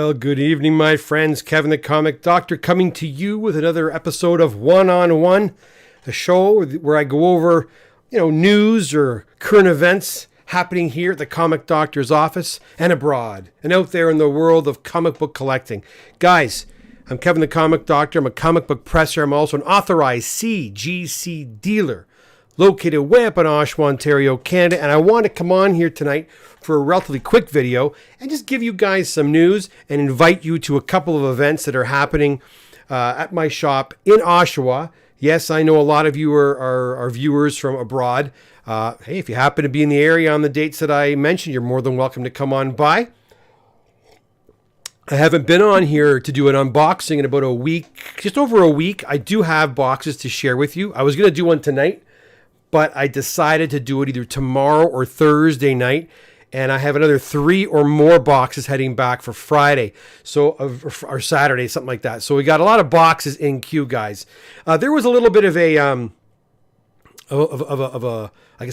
Well, good evening, my friends. Kevin the Comic Doctor coming to you with another episode of One on One, the show where I go over, news or current events happening here at the Comic Doctor's office and abroad and out there in the world of comic book collecting. Guys, I'm Kevin the Comic Doctor. I'm a comic book presser. I'm also an authorized CGC dealer located way up in Oshawa, Ontario, Canada. And I want to come on here tonight for a relatively quick video and just give you guys some news and invite you to a couple of events that are happening at my shop in Oshawa. Yes, I know a lot of you are viewers from abroad. Hey, if you happen to be in the area on the dates that I mentioned, you're more than welcome to come on by. I haven't been on here to do an unboxing in about a week, just over a week. I do have boxes to share with you. I was going to do one tonight, but I decided to do it either tomorrow or Thursday night. And I have another 3 or more boxes heading back for Friday, or Saturday, something like that. So we got a lot of boxes in queue, guys. There was a little bit of a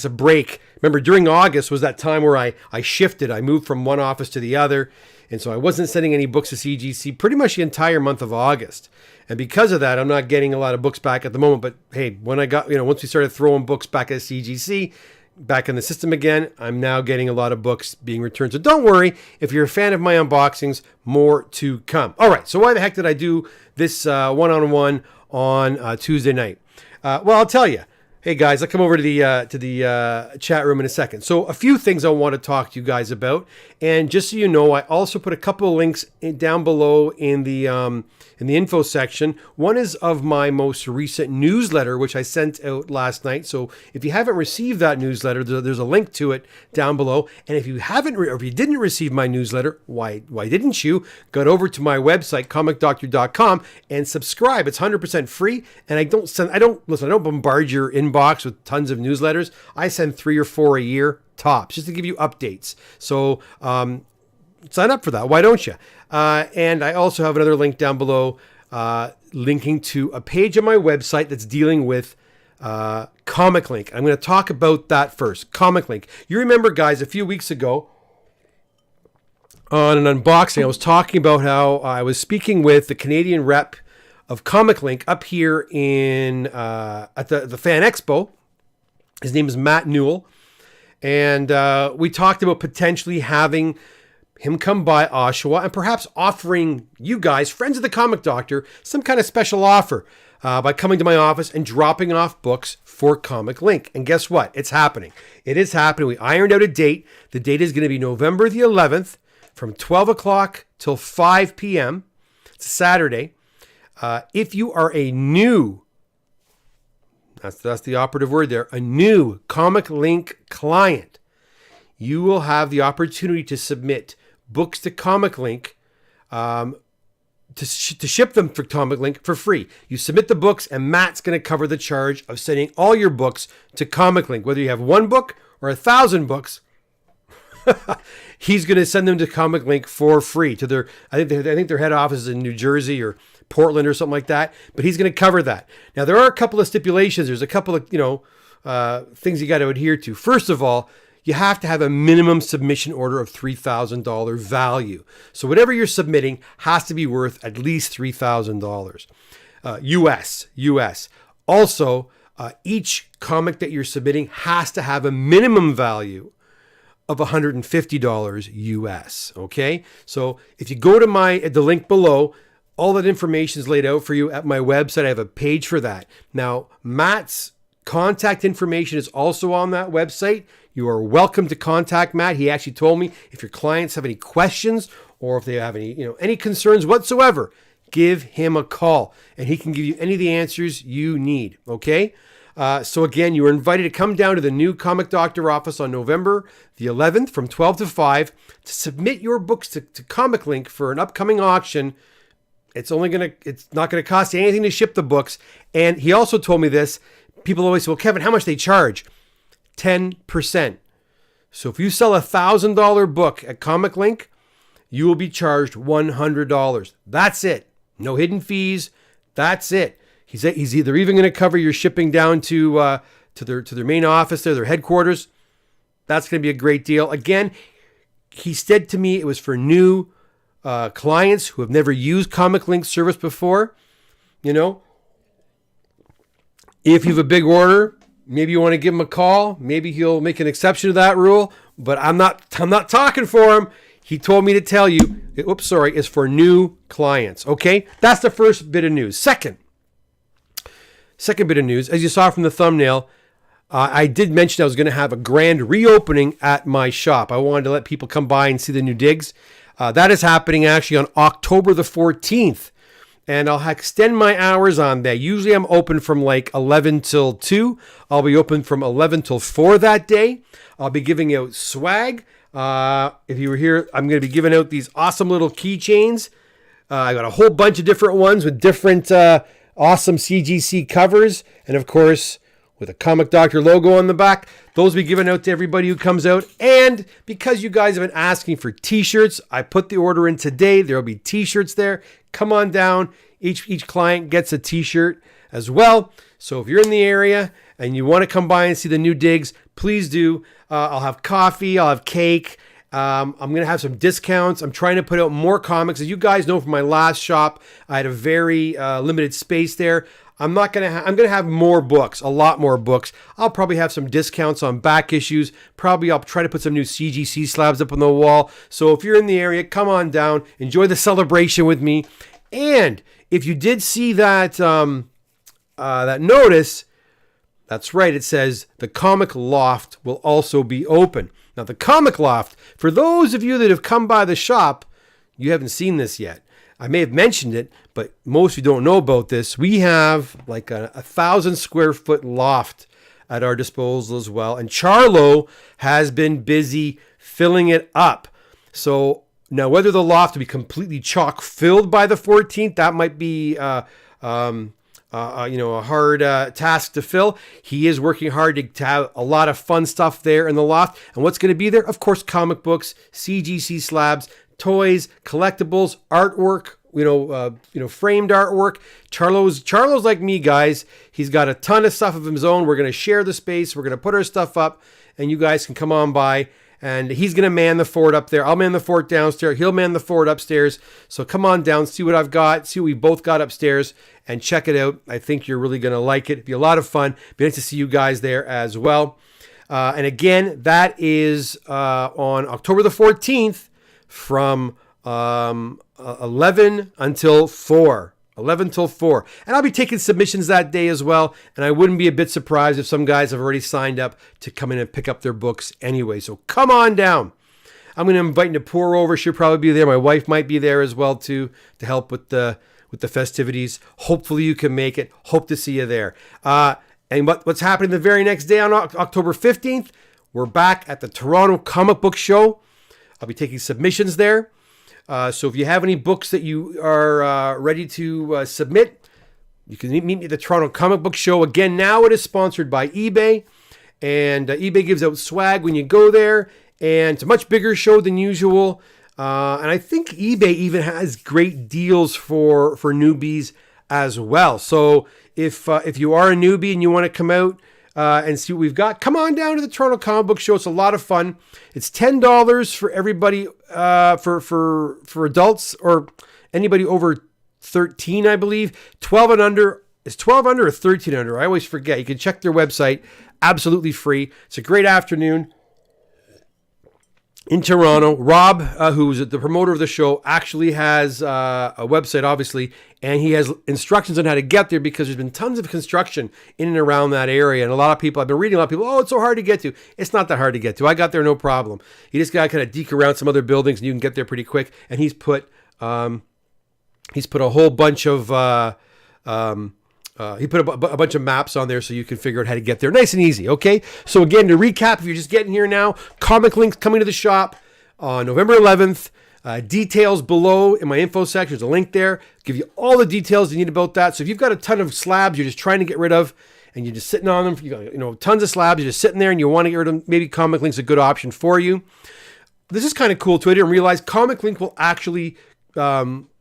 break. Remember, during August was that time where I shifted. I moved from one office to the other. And so I wasn't sending any books to CGC pretty much the entire month of August. And because of that, I'm not getting a lot of books back at the moment. But hey, when I got, once we started throwing books back at CGC, back in the system again, I'm now getting a lot of books being returned. So don't worry, if you're a fan of my unboxings, more to come. All right, so why the heck did I do this one-on-one on Tuesday night? Well, I'll tell you. Hey guys, I'll come over to the chat room in a second. So a few things I want to talk to you guys about, and just so you know, I also put a couple of links down below in the info section. One is of my most recent newsletter, which I sent out last night. So if you haven't received that newsletter, there's a link to it down below. And if you haven't, or if you didn't receive my newsletter, why didn't you? Go over to my website, comicdoctor.com, and subscribe. It's 100% free, and I don't bombard your inbox with tons of newsletters. I send 3 or 4 a year tops, just to give you updates. So sign up for that. Why don't you? And I also have another link down below linking to a page on my website that's dealing with Comic Link. I'm going to talk about that first. Comic Link. You remember, guys, a few weeks ago on an unboxing, I was talking about how I was speaking with the Canadian rep of Comic Link up here in at the Fan Expo. His name is Matt Newell. And we talked about potentially having him come by Oshawa and perhaps offering you guys, friends of the Comic Doctor, some kind of special offer by coming to my office and dropping off books for Comic Link. And guess what? It's happening. It is happening. We ironed out a date. The date is going to be November the 11th from 12 o'clock till 5 p.m. It's a Saturday. If you are a new, that's the operative word there, a new Comic Link client, you will have the opportunity to submit books to Comic Link, to ship them for Comic Link for free. You submit the books, and Matt's going to cover the charge of sending all your books to Comic Link. Whether you have 1 book or 1,000 books, he's going to send them to Comic Link for free to their. I think their head office is in New Jersey or Portland or something like that. But he's going to cover that. Now there are a couple of stipulations. There's a couple of things you got to adhere to. First of all, you have to have a minimum submission order of $3,000 value. So whatever you're submitting has to be worth at least $3,000 US. Also, each comic that you're submitting has to have a minimum value of $150 US. Okay, so if you go to the link below, all that information is laid out for you at my website. I have a page for that. Now, Matt's contact information is also on that website. You are welcome to contact Matt. He actually told me if your clients have any questions or if they have any concerns whatsoever, give him a call and he can give you any of the answers you need. Okay. So again, you are invited to come down to the new Comic Doctor office on November the 11th from 12 to 5 to submit your books to Comic Link for an upcoming auction. It's not going to cost you anything to ship the books. And he also told me this. People always say, well, Kevin, how much they charge? 10%. So if you sell a $1,000 book at Comic Link, you will be charged $100. That's it. No hidden fees. That's it. He's either even going to cover your shipping down to their main office, their headquarters. That's going to be a great deal. Again, he said to me it was for new clients who have never used Comic Link service before, you know, if you have a big order, maybe you want to give him a call. Maybe he'll make an exception to that rule. But I'm not talking for him. He told me to tell you. It's for new clients. Okay, that's the first bit of news. Second bit of news, as you saw from the thumbnail, I did mention I was going to have a grand reopening at my shop. I wanted to let people come by and see the new digs. That is happening actually on October the 14th. And I'll extend my hours on that. Usually I'm open from like 11 till 2. I'll be open from 11 till 4 that day. I'll be giving out swag. If you were here, I'm going to be giving out these awesome little keychains. I got a whole bunch of different ones with different awesome CGC covers. And of course, with a Comic Doctor logo on the back. Those will be given out to everybody who comes out. And because you guys have been asking for t-shirts, I put the order in today. There will be t-shirts there. Come on down. Each client gets a t-shirt as well. So if you're in the area and you want to come by and see the new digs, please do. I'll have coffee. I'll have cake. I'm going to have some discounts. I'm trying to put out more comics. As you guys know from my last shop, I had a very limited space there. I'm going to have more books, a lot more books. I'll probably have some discounts on back issues. Probably I'll try to put some new CGC slabs up on the wall. So if you're in the area, come on down, enjoy the celebration with me. And if you did see that that notice, that's right. It says the Comic Loft will also be open. Now the Comic Loft, for those of you that have come by the shop, you haven't seen this yet. I may have mentioned it, but most of you don't know about this. We have like a 1,000 square foot loft at our disposal as well. And Charlo has been busy filling it up. So now whether the loft will be completely chock filled by the 14th, that might be a hard task to fill. He is working hard to have a lot of fun stuff there in the loft. And what's going to be there? Of course, comic books, CGC slabs, toys, collectibles, artwork, framed artwork. Charlo's like me, guys. He's got a ton of stuff of his own. We're going to share the space. We're going to put our stuff up, and you guys can come on by. And he's going to man the fort up there. I'll man the fort downstairs. He'll man the fort upstairs. So come on down, see what I've got, see what we both got upstairs, and check it out. I think you're really going to like it. It'll be a lot of fun. Be nice to see you guys there as well. And again, that is on October the 14th from 11 until 4. 11 till 4. And I'll be taking submissions that day as well. And I wouldn't be a bit surprised if some guys have already signed up to come in and pick up their books anyway. So come on down. I'm going to invite Napur over. She'll probably be there. My wife might be there as well too to help with the festivities. Hopefully you can make it. Hope to see you there. And what's happening the very next day on October 15th? We're back at the Toronto Comic Book Show. I'll be taking submissions there. So if you have any books that you are ready to submit, you can meet me at the Toronto Comic Book Show. Again, now it is sponsored by eBay. And eBay gives out swag when you go there. And it's a much bigger show than usual. And I think eBay even has great deals for newbies as well. So if you are a newbie and you want to come out and see what we've got, come on down to the Toronto Comic Book Show. It's a lot of fun. It's $10 for everybody, for adults or anybody over 13, I believe. 12 and under. Is 12 under or 13 under? I always forget. You can check their website. Absolutely free. It's a great afternoon in Toronto. Rob, who's the promoter of the show, actually has a website, obviously, and he has instructions on how to get there because there's been tons of construction in and around that area. And a lot of people, I've been reading a lot of people, oh, it's so hard to get to. It's not that hard to get to. I got there no problem. You just got to kind of deke around some other buildings and you can get there pretty quick. And he's put a whole bunch of he put a bunch of maps on there so you can figure out how to get there. Nice and easy, okay? So again, to recap, if you're just getting here now, Comic Link's coming to the shop on November 11th. Details below in my info section. There's a link there. Give you all the details you need about that. So if you've got a ton of slabs you're just trying to get rid of and you're just sitting on them, you got tons of slabs, you're just sitting there and you want to get rid of them, maybe Comic Link's a good option for you. This is kind of cool too. I didn't realize Comic Link will actually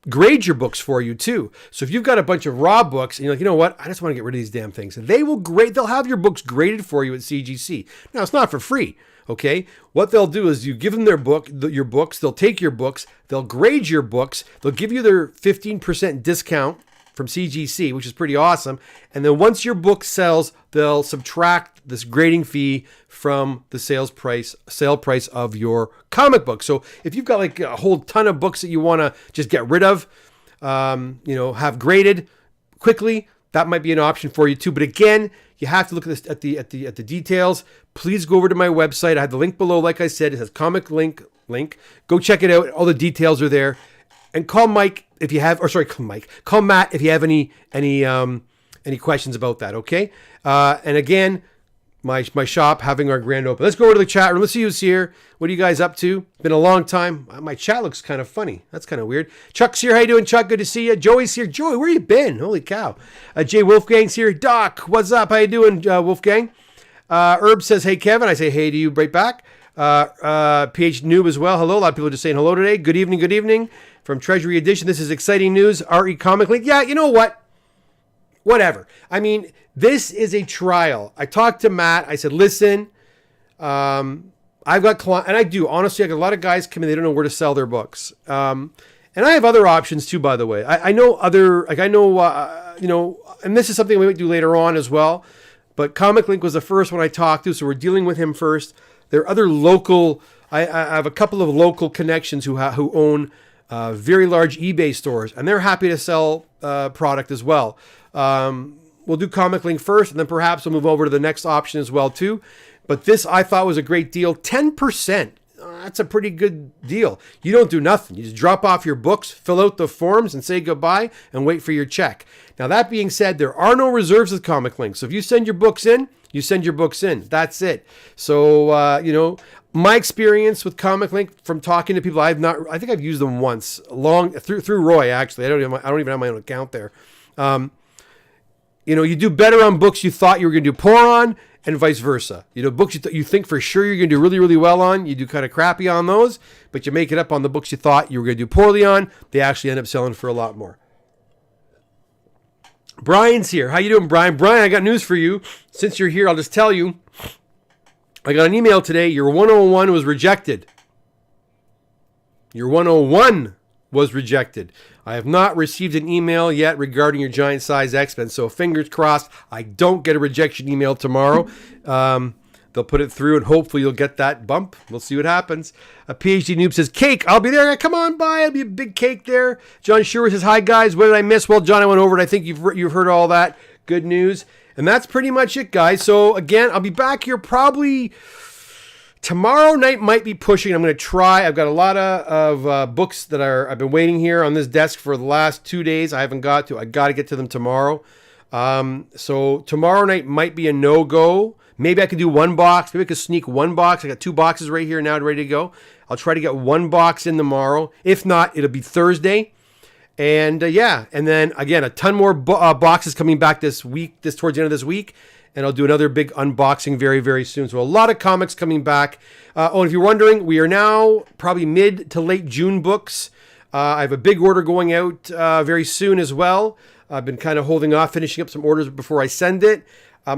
grade your books for you too. So if you've got a bunch of raw books and you're like, you know what, I just want to get rid of these damn things, they will grade. They'll have your books graded for you at CGC. Now it's not for free. Okay, what they'll do is you give them your books. They'll take your books. They'll grade your books. They'll give you their 15% discount from CGC, which is pretty awesome. And then once your book sells, they'll subtract this grading fee from the sale price of your comic book. So if you've got like a whole ton of books that you want to just get rid of, have graded quickly, that might be an option for you too. But again, you have to look at the details. Please go over to my website. I have the link below. Like I said, it has comic link. Go check it out. All the details are there. And call Mike if you have, call Matt if you have any questions about that. Okay. And again, my shop having our grand open. Let's go over to the chat room. Let's see who's here. What are you guys up to? Been a long time. My chat looks kind of funny. That's kind of weird. Chuck's here. How you doing, Chuck? Good to see you. Joey's here. Joey, where you been? Holy cow. Jay Wolfgang's here. Doc, what's up? How you doing, Wolfgang? Herb says, hey, Kevin. I say, hey to you right back. PH Noob as well. Hello. A lot of people are just saying hello today. Good evening. Good evening. From Treasury Edition. This is exciting news. RE Comic Link. Yeah, you know what? Whatever. I mean, this is a trial. I talked to Matt. I said, listen, I've got clients, and I do. Honestly, I got a lot of guys come in. They don't know where to sell their books. And I have other options too, by the way. I know and this is something we might do later on as well. But Comic Link was the first one I talked to, so we're dealing with him first. There are other local, I have a couple of local connections who own very large eBay stores, and they're happy to sell product as well. We'll do Comic Link first, and then perhaps we'll move over to the next option as well too. But this I thought was a great deal. 10%. That's a pretty good deal. You don't do nothing. You just drop off your books, fill out the forms, and say goodbye, and wait for your check. Now, that being said, there are no reserves with Comic Link. So if you send your books in, you send your books in. That's it. So, my experience with Comic Link from talking to people, I think I've used them once, through Roy, actually. I don't even have my own account there. You do better on books you thought you were going to do poor on, and vice versa. Books you think for sure you're going to do really, really well on, you do kind of crappy on those, but you make it up on the books you thought you were going to do poorly on. They actually end up selling for a lot more. Brian's here. How you doing, Brian? Brian, I got news for you. Since you're here, I'll just tell you. I got an email today. Your 101 was rejected. Your 101 was rejected. I have not received an email yet regarding your giant size X-Men. So fingers crossed, I don't get a rejection email tomorrow. They'll put it through and hopefully you'll get that bump. We'll see what happens. A PhD Noob says, cake, I'll be there. Yeah, come on by. It'll be a big cake there. John Sherwood says, hi guys. What did I miss? Well, John, I went over it. I think you've heard all that. Good news. And that's pretty much it, guys. So again, I'll be back here probably tomorrow night. Might be pushing. I'm going to try. I've got a lot of books that I've been waiting here on this desk for the last 2 days. I haven't got to. I got to get to them tomorrow. So tomorrow night might be a no-go. Maybe I could do one box. Maybe I could sneak one box. I got 2 boxes right here now ready to go. I'll try to get one box in tomorrow. If not, it'll be Thursday. And and then again, a ton more boxes coming back this week, towards the end of this week. And I'll do another big unboxing very, very soon. So a lot of comics coming back. And if you're wondering, we are now probably mid to late June books. I have a big order going out very soon as well. I've been kind of holding off, finishing up some orders before I send it.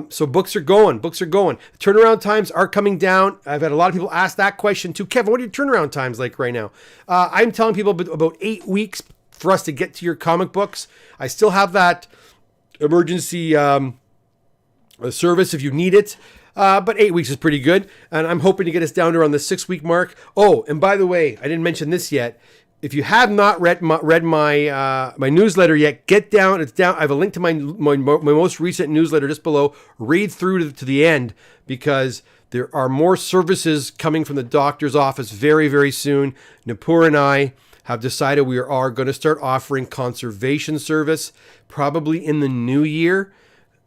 So books are going. Turnaround times are coming down. I've had a lot of people ask that question too. Kevin, what are your turnaround times like right now? I'm telling people about 8 weeks for us to get to your comic books. I still have that emergency service if you need it. But 8 weeks is pretty good. And I'm hoping to get us down to around the 6-week mark. Oh, and by the way, I didn't mention this yet. If you have not read my newsletter yet, get down. It's down. I have a link to my most recent newsletter just below. Read through to the end because there are more services coming from the doctor's office very, very soon. Nipur and I have decided we are going to start offering conservation service probably in the new year.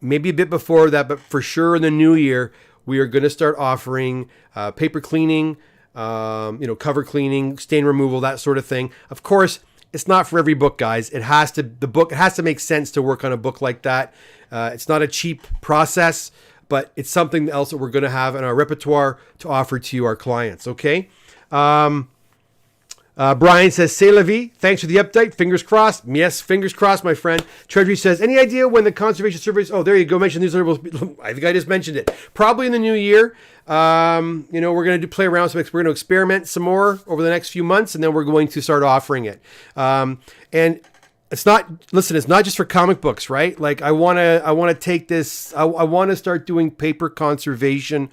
Maybe a bit before that, but for sure in the new year, we are going to start offering paper cleaning, cover cleaning, stain removal, that sort of thing. Of course, it's not for every book, guys. It has to make sense to work on a book like that. It's not a cheap process, but it's something else that we're going to have in our repertoire to offer to our clients. Okay. Brian says, "C'est la vie. Thanks for the update. Fingers crossed." Yes, fingers crossed, my friend. Treasury says, "Any idea when the conservation surveys?" Oh, there you go. Mention newsletter. I think I just mentioned it. Probably in the new year. We're going to play around. We're going to experiment some more over the next few months, and then we're going to start offering it. And it's not. Listen, it's not just for comic books, right? Like I want to take this. I want to start doing paper conservation.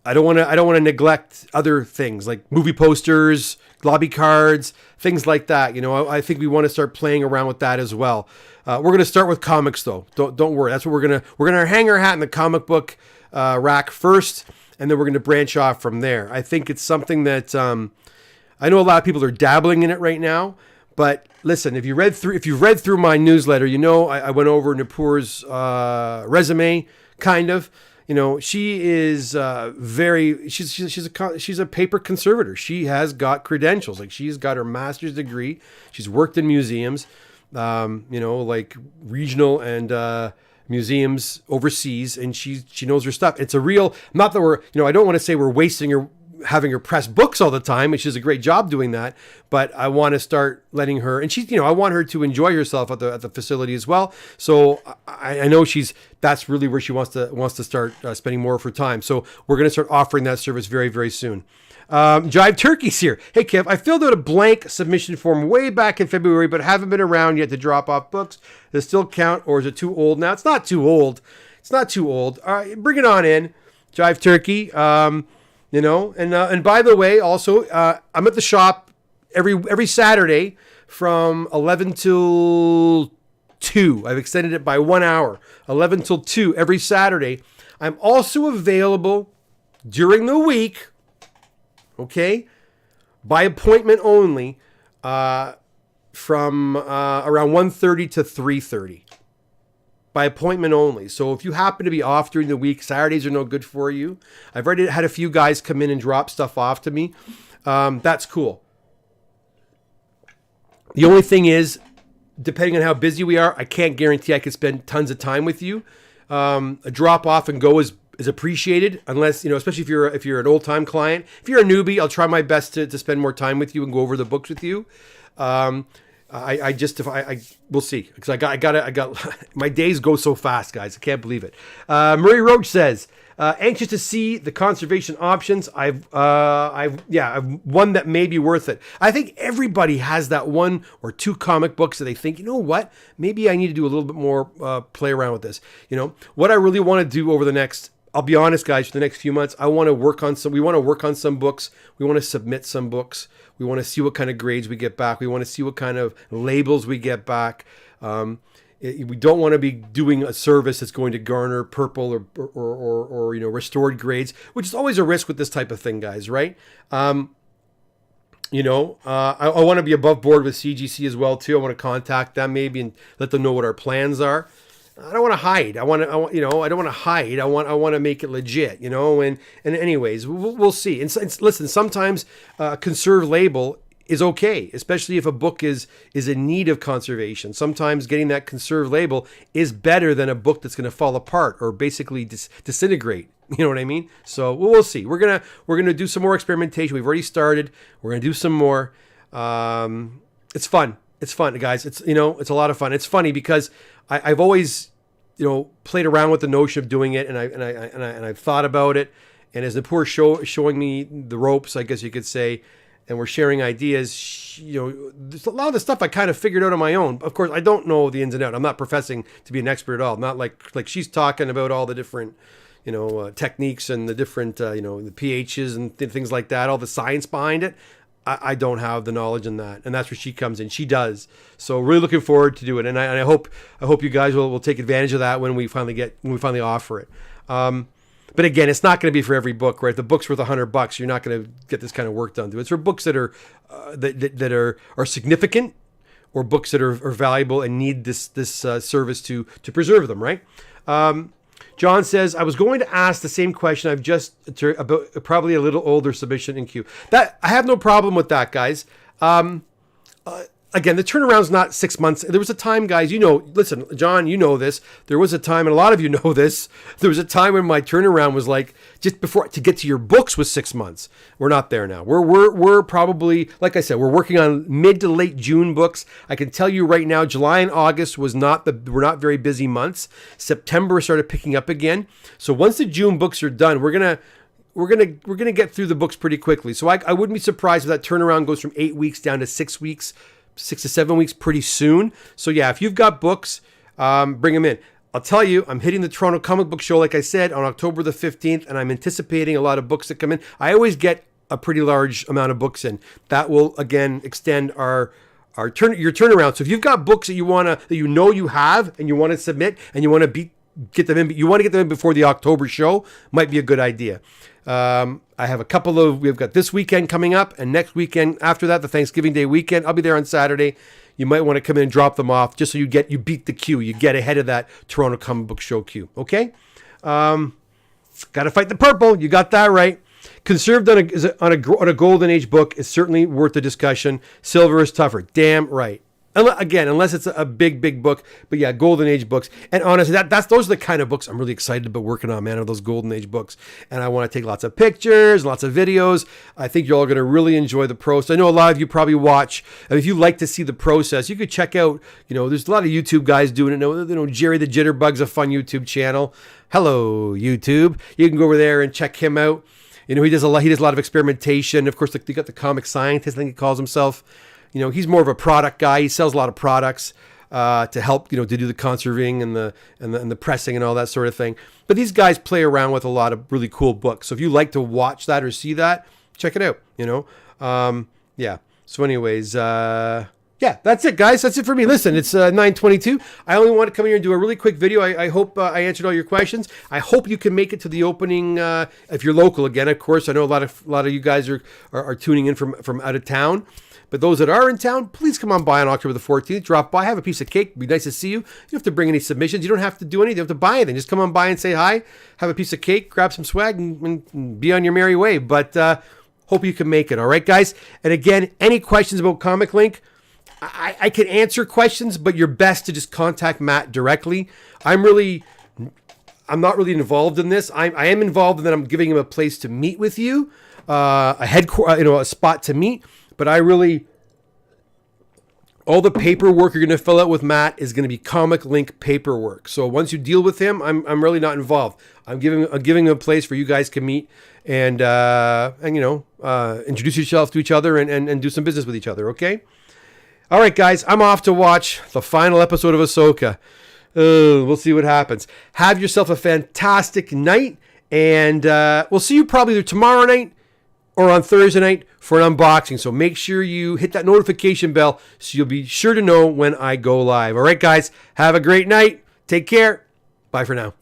I don't want to neglect other things like movie posters, lobby cards, things like that. I think we want to start playing around with that as well. We're going to start with comics though. Don't worry. That's what we're going to hang our hat in the comic book rack first, and then we're going to branch off from there. I think it's something that I know a lot of people are dabbling in it right now. But listen, if you've read through my newsletter, I went over Nupur's resume, kind of. She is she's a paper conservator. She has got credentials. Like she's got her master's degree. She's worked in museums, like regional and museums overseas, and she knows her stuff. It's a real, not that we're, I don't want to say we're wasting her, having her press books all the time, and she does a great job doing that. But I want to start letting her, and she's, I want her to enjoy herself at the facility as well. So I know that's really where she wants to start spending more of her time. So we're going to start offering that service very, very soon. Jive Turkey's here. Hey Kev, I filled out a blank submission form way back in February, but haven't been around yet to drop off books. Does it still count, or is it too old now? It's not too old. All right, bring it on in, Jive Turkey. And by the way, also, I'm at the shop every Saturday from 11 till 2. I've extended it by 1 hour, 11 till 2 every Saturday. I'm also available during the week, okay, by appointment only, from around 1:30 to 3:30. By appointment only. So if you happen to be off during the week, Saturdays are no good for you. I've already had a few guys come in and drop stuff off to me. That's cool. The only thing is, depending on how busy we are, I can't guarantee I could spend tons of time with you. A drop off and go is appreciated, unless, especially if you're an old time client. If you're a newbie, I'll try my best to spend more time with you and go over the books with you. We'll see, because I got my days go so fast, guys. I can't believe it. Murray Roach says, anxious to see the conservation options. I've one that may be worth it. I think everybody has that one or two comic books that they think, what, maybe I need to do a little bit more play around with this. What I really want to do over the next, I'll be honest, guys, for the next few months, we want to work on some books. We want to submit some books. We want to see what kind of grades we get back. We want to see what kind of labels we get back. We don't want to be doing a service that's going to garner purple or restored grades, which is always a risk with this type of thing, guys, right? I want to be above board with CGC as well too. I want to contact them maybe and let them know what our plans are. I don't want to hide. I don't want to hide. I want to make it legit, and anyways, we'll see. And listen, sometimes a conserve label is okay, especially if a book is in need of conservation. Sometimes getting that conserve label is better than a book that's going to fall apart or basically disintegrate. You know what I mean? So we'll see. We're gonna do some more experimentation. We've already started. We're gonna do some more. It's fun. It's fun, guys. It's a lot of fun. It's funny because I've always, played around with the notion of doing it, and I've thought about it. And as Nupur showing me the ropes, I guess you could say, and we're sharing ideas, there's a lot of the stuff I kind of figured out on my own. Of course, I don't know the ins and outs. I'm not professing to be an expert at all. I'm not like she's talking about all the different, techniques and the different, the pHs and things like that, all the science behind it. I don't have the knowledge in that, and that's where she comes in. She does. So really looking forward to do it, and I hope you guys will take advantage of that when we finally offer it. But again, it's not going to be for every book, right? If the book's worth $100, you're not going to get this kind of work done. It's for books that are that are significant, or books that are valuable and need this service to preserve them, right? John says, I was going to ask the same question I've just about probably a little older submission in queue. That I have no problem with that, guys. again, the turnaround's not 6 months. There was a time, guys, listen, John, you know this. There was a time, and a lot of you know this. There was a time when my turnaround was like, just before, to get to your books was 6 months. We're not there now. We're probably, like I said, we're working on mid to late June books. I can tell you right now, July and August were not very busy months. September started picking up again. So once the June books are done, we're gonna get through the books pretty quickly. So I wouldn't be surprised if that turnaround goes from 8 weeks down to 6 weeks. 6 to 7 weeks pretty soon. So yeah, if you've got books, bring them in. I'll tell you, I'm hitting the Toronto Comic Book Show, like I said, on October the 15th, and I'm anticipating a lot of books that come in. I always get a pretty large amount of books in. That will, again, extend your turnaround. So if you've got books that you have and you want to submit and you want to get them in before the October show, might be a good idea. I have we've got this weekend coming up, and next weekend after that, the Thanksgiving Day weekend. I'll be there on Saturday. You might want to come in and drop them off just so you beat the queue. You get ahead of that Toronto Comic Book Show queue. Okay? Got to fight the purple. You got that right. Conserved on a Golden Age book is certainly worth the discussion. Silver is tougher. Damn right. Again, unless it's a big book. But yeah, Golden Age books. And honestly, those are the kind of books I'm really excited about working on, man, are those Golden Age books. And I want to take lots of pictures, lots of videos. I think you're all going to really enjoy the process. I know a lot of you probably watch. And if you like to see the process, you could check out, there's a lot of YouTube guys doing it. Jerry the Jitterbug's a fun YouTube channel. Hello, YouTube. You can go over there and check him out. He does a lot of experimentation. Of course, they got the comic scientist, I think he calls himself. He's more of a product guy. He sells a lot of products to help, to do the conserving and the pressing and all that sort of thing. But these guys play around with a lot of really cool books. So if you like to watch that or see that, check it out. Yeah. So anyways, yeah, that's it, guys. That's it for me. Listen, it's 9:22. I only want to come here and do a really quick video. I hope I answered all your questions. I hope you can make it to the opening if you're local. Again, of course, I know a lot of you guys are tuning in from out of town. But those that are in town, please come on by on October the 14th. Drop by, have a piece of cake. It'd be nice to see you. You don't have to bring any submissions. You don't have to do anything. You don't have to buy anything. Just come on by and say hi, have a piece of cake, grab some swag, and be on your merry way. But hope you can make it. All right, guys? And again, any questions about Comic Link, I can answer questions, but you're best to just contact Matt directly. I'm not really involved in this. I am involved in that I'm giving him a place to meet with you, a spot to meet. But all the paperwork you're going to fill out with Matt is going to be Comic Link paperwork. So once you deal with him, I'm really not involved. I'm giving him a place where you guys can meet and introduce yourself to each other and do some business with each other. Okay. All right, guys. I'm off to watch the final episode of Ahsoka. We'll see what happens. Have yourself a fantastic night, and we'll see you probably either tomorrow night or on Thursday night for an unboxing. So make sure you hit that notification bell so you'll be sure to know when I go live. All right, guys, have a great night. Take care. Bye for now.